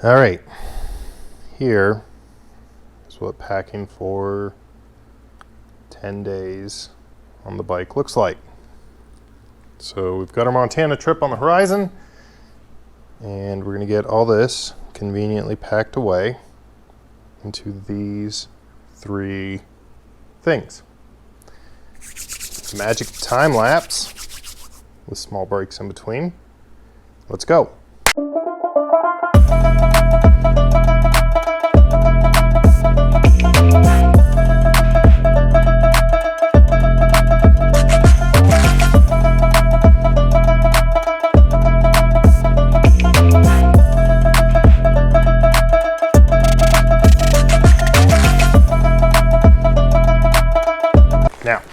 All right, here is what packing for 10 days on the bike looks like. So we've got our Montana trip on the horizon, and we're gonna get all this conveniently packed away into these 3 things. Magic time lapse with small breaks in between. Let's go. Now,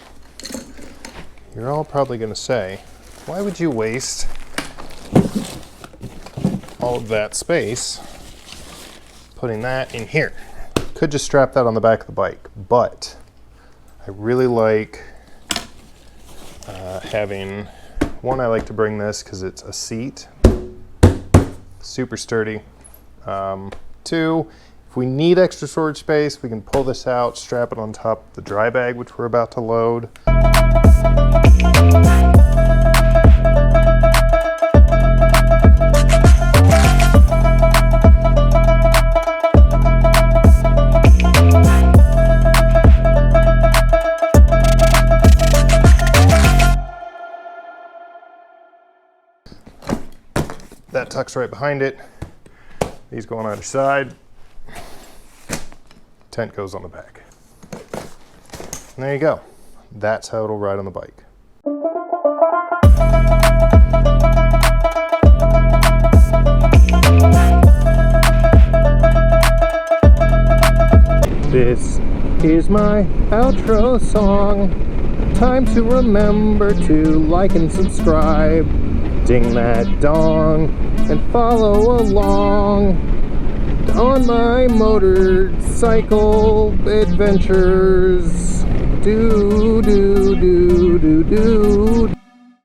you're all probably going to say, why would you waste all of that space putting that in here? Could just strap that on the back of the bike, but I really like having, one, I like to bring this because it's a seat, super sturdy. 2, if we need extra storage space, we can pull this out, strap it on top of the dry bag, which we're about to load. That tucks right behind it. These go on either side. Tent goes on the back. And there you go. That's how it'll ride on the bike. This is my outro song. Time to remember to like and subscribe. Ding that dong and follow along on my motorcycle adventures. Do, do, do, do, do.